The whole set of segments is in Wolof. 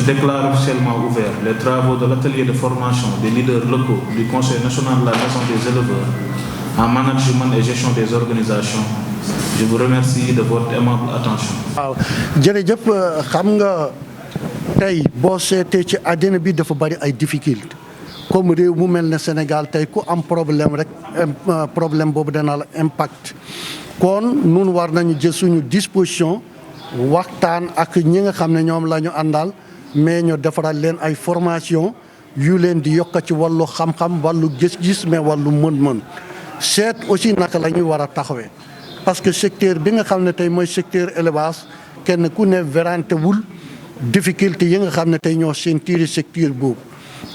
déclare officiellement ouvert les travaux de l'atelier de formation des leaders locaux du Conseil national de la Maison des éleveurs en management et gestion des organisations. Je vous remercie de votre aimable attention. waaw jërëjëf xam nga tey boo seetee ci àddina bi dafa bari ay difficultés comme réew mu mel ne Sénégal tey ku am problème rek problème boobu dana la impact kon nun war nañu jël suñu disposition waxtaan ak ñi nga xam ne ñoom la ñu àndal mais ñu defaral leen ay formation yu leen di yokk ci wàllu xam-xam wàllu gis-gis mais wàllu mën-mën seet aussi naka la ñuy war a taxawee parce que secteur bi nga xam ne tey mooy secteur élevage kenn ku ne werante wul difficulté yi nga xam ne tey ñoo seen tiiri secteur boobu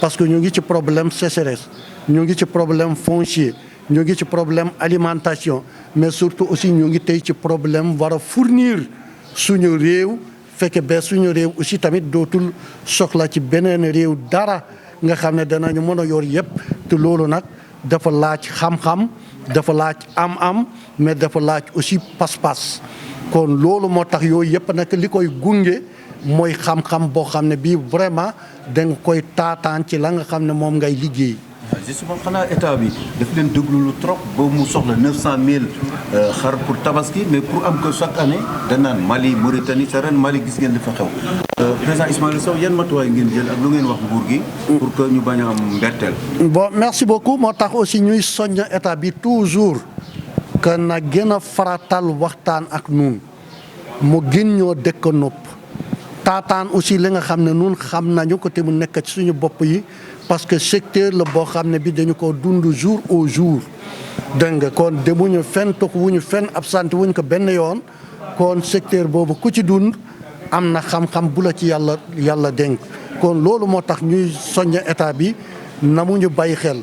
parce que ñu ngi ci problème sécheresse ñu ngi ci problème foncier ñu ngi ci problème alimentation mais surtout aussi ñu ngi tey ci problème war a fournir suñu réew fekke ba suñu réew aussi tamit dootul soxla ci beneen réew dara nga xam ne danañu mën a yor yëpp te loolu nag dafa laaj xam-xam dafa laaj am-am mais dafa laaj aussi pas-pas kon loolu moo tax yooyu yëpp nag li koy gunge mooy xam-xam boo xam ne bii vraiment da nga koy taataan ci la nga xam ne moom ngay liggéey. justement xanaa état bi daf leen déglu lu trop ba mu soxla 900000 xar pour tabaski mais pour am ko chaque année danaan Mali Mauritanie te ren Mali gis ngeen li fa xew. président Ismaïla Sow yan matuwaay ngeen jël ak lu ngeen wax nguur gi. pour que ñu bañ a am mbetteel. bon merci beaucoup moo tax aussi ñuy soññ état bi toujours que na gën a faratal waxtaan ak nun mu gën ñoo dëkk nopp taataan aussi li nga xam ne nun xam nañu ko te mu nekk ci suñu bopp yi. parce que secteur la boo xam ne bi dañu ko dund jour au jour dégg nga kon demuñu fenn tox wuñu fenn absent wuñ ko benn yoon kon secteur boobu ku ci dund am na xam-xam bu la ci yàlla dénk kon loolu moo tax ñuy soññ état bi na mu ñu bàyyi xel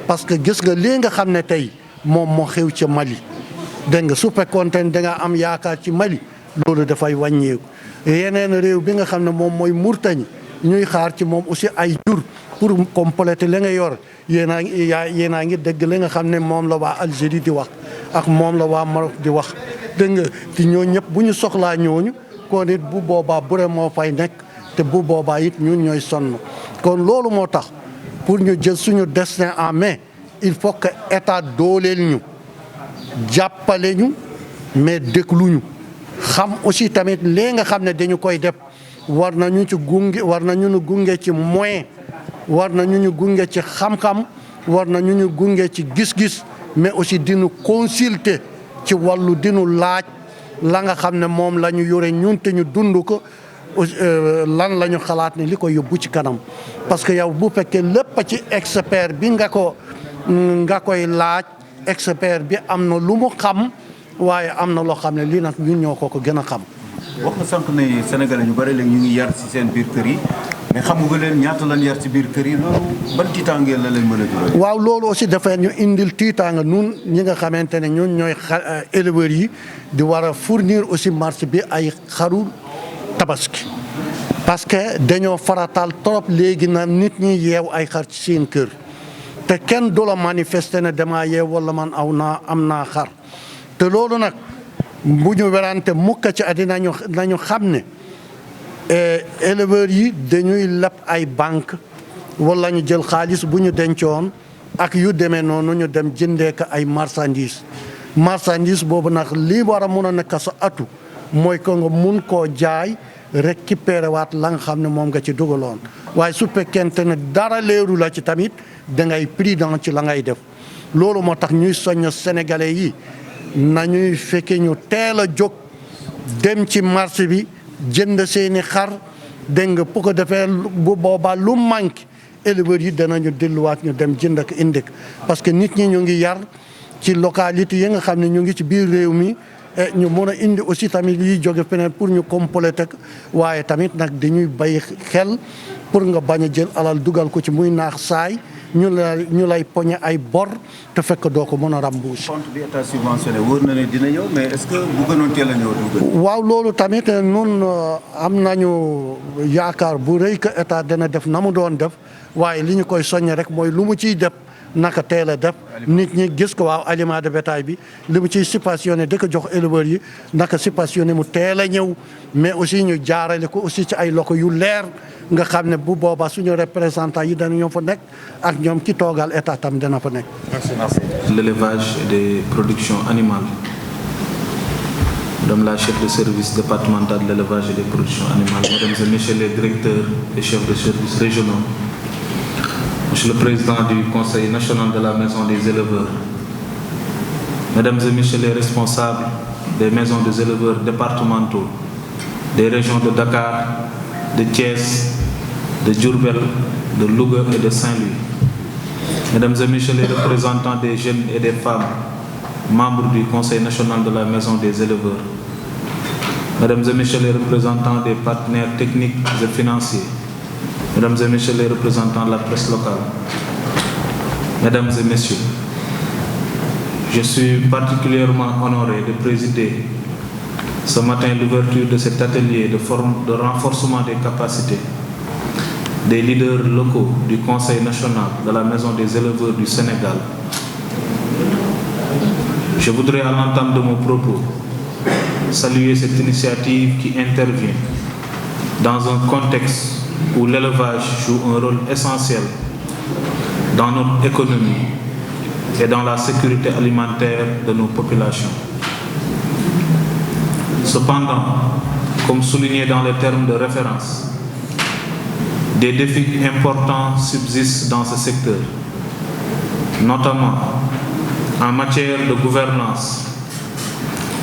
parce que gis nga lii nga xam ne tey moom moo xew ca Mali dégg nga su fekkoon te da nga am yaakaar ci Mali loolu dafay wàññeeku yeneen réew bi nga xam ne moom mooy Mauritanie ñuy xaar ci moom aussi ay jur pour compléter li nga yor yéenaa ngi dégg li nga xam ne moom la waa Algérie di wax ak moom la waa Maroc di wax dégg nga te ñooñu ñëpp bu ñu soxlaa ñooñu kon it bu boobaa bure moo fay nekk te bu boobaa it ñun ñooy sonn kon loolu moo tax pour ñu jël suñu destin en main il faut que état dooleel ñu jàppale ñu mais dégluñu xam aussi tamit lii nga xam ne dañu koy def war nañu ci gunge war nañu ñu gunge ci moyen war nañu ñu gunge ci xam-xam war nañu ñu gunge ci gis-gis mais aussi dinu consulter ci wàllu dinu laaj la nga xam ne moom la ñu yore ñun te ñu dund ko lan la ñu xalaat ne li ko yóbbu ci kanam parce que yow bu fekkee lépp ci expert bi nga koy laaj expert bi am na lu mu xam waaye am na loo xam ne lii nag ñun ñoo ko gën a xam. wax nga sànq ne Sénégalais ñu bëri léegi ñu ngi yar ci seen biir kër yi mais xam nga leen ñaata lañ yar ci biir kër yi loolu ban tiitaange la leen mën a jural. waaw loolu aussi dafay ñu indil tiitaanga nun ñi nga xamante ne ñun ñooy éleveurs yi di war a fournir aussi marché bi ay xaru tabaski parce que dañoo faratal trop léegi na nit ñi yeew ay xar ci seen kër te kenn du la manifester ne damaa yeew wala man am naa xar te loolu nag bu ñu werante mukk ci àddina nañu xam ne éleveurs yi dañuy leb ay banque wala ñu jël xaalis bu ñu dencoon ak yu demee noonu ñu dem jëndee ko ay marchandise boobu nag lii war a mun a nekk sa atu mooy ko nga mun koo jaay récupéré waat la nga xam ne moom nga ci dugaloon waaye su fekkente ne dara leeru la ci tamit dangay prudent ci la ngay def loolu moo tax ñuy soññ sénégalais yi nañuy fekke ñu teel a jóg dem ci marché bi jënd seeni xar dégg nga bu ko defee bu boobaa lu manqué éleveurs yi danañu delluwaat ñu dem jënd ak indi parce que nit ñi ñu ngi yar ci localité yi nga xam ne ñu ngi ci biir réew mi ñu mën a indi aussi tamit yiy jóge feneen pour ñu compléter waaye tamit nag dañuy bàyyi xel pour nga bañ a jël alal dugal ko ci muy naax saay ñu lay poñe ay bor te fekk doo ko mën a rembourser. compte bi état subventionné wóor na ne dina ñëw mais est-ce que bu gënoon teel a ñëw du gën. waaw loolu tamit nun am nañu yaakaar bu rëy que état dana def na mu doon def waaye li ñu koy soññe rek mooy lu mu ciy def naka teel a def nit ñi gis ko waaw aliment de bétail bi li mu ciy subventionné di ko jox éleveurs yi naka subventionné mu teel a ñëw mais aussi ñu jaarale ko aussi ci ay loxo yu leer nga xam ne bu boobaa suñu représentant yi danañoo fa nekk ak ñoom ki toogal état tam dana fa nekk. L'élevage et des productions animales. Madame la chef de service départemental de l'élevage et des productions animales, mesdames et messieurs les directeurs et chefs de services régionaux, monsieur le président du Conseil national de la Maison des éleveurs, mesdames et messieurs les responsables des maisons des éleveurs départementaux, des régions de Dakar, de Thiès, de Diourbel, de Louga et de Saint-Louis, mesdames et messieurs les représentants des jeunes et des femmes, membres du Conseil national de la Maison des éleveurs, mesdames et messieurs les représentants des partenaires techniques et financiers, mesdames et messieurs les représentants de la presse locale, mesdames et messieurs, je suis particulièrement honoré de présider ce matin l'ouverture de cet atelier de renforcement des capacités des leaders locaux du Conseil national de la Maison des éleveurs du Sénégal. Je voudrais, à l'entame de mon propos, saluer cette initiative qui intervient dans un contexte où l'élevage joue un rôle essentiel dans notre économie et dans la sécurité alimentaire de nos populations. Cependant, comme souligné dans les termes de référence, des défis importants subsistent dans ce secteur, notamment en matière de gouvernance,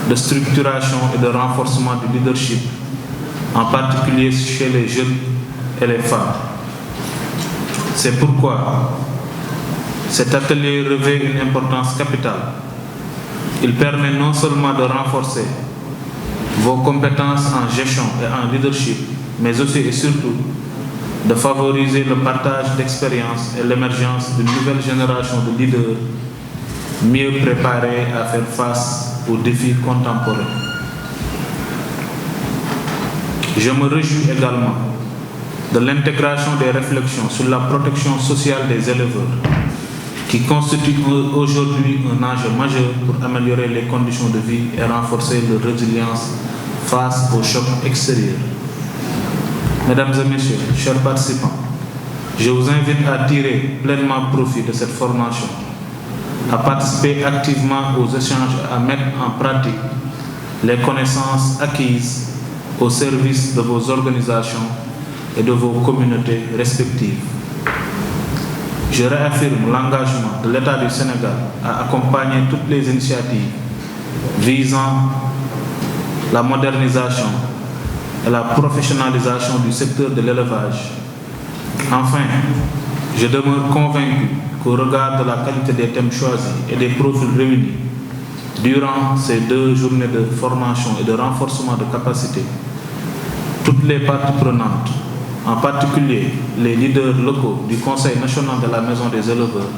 de structuration et de renforcement du leadership, en particulier chez les jeunes et les femmes. C'est pourquoi cet atelier revêt une importance capitale. Il permet non seulement de renforcer vos compétences en gestion et en leadership, mais aussi et surtout de favoriser le partage d'expériences et l'émergence d'une nouvelle génération de leaders mieux préparés à faire face aux défis contemporains. Je me réjouis également de l'intégration des réflexions sur la protection sociale des éleveurs, qui constitue aujourd'hui un enjeu majeur pour améliorer les conditions de vie et renforcer leur résilience face aux chocs extérieurs. Mesdames et messieurs, chers participants, je vous invite à tirer pleinement profit de cette formation, à participer activement aux échanges et à mettre en pratique les connaissances acquises au service de vos organisations et de vos communautés respectives. Je réaffirme l'engagement de l'État du Sénégal à accompagner toutes les initiatives visant la modernisation et la professionnalisation du secteur de l'élevage. Enfin, je demeure convaincu qu'au regard de la qualité des thèmes choisis et des profils réunis durant ces 2 journées de formation et de renforcement de capacités, toutes les parties prenantes, en particulier les leaders locaux du Conseil national de la Maison des éleveurs,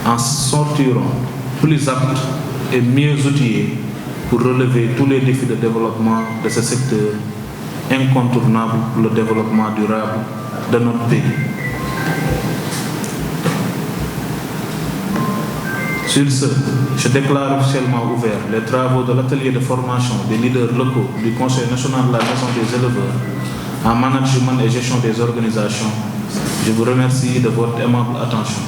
en sortiront plus aptes et mieux outillés pour relever tous les défis de développement de ce secteur incontournable pour le développement durable de notre pays. Sur ce, je déclare officiellement ouvert les travaux de l'atelier de formation des leaders locaux du Conseil national de la Maison des éleveurs en management et gestion des organisations. Je vous remercie de votre aimable attention.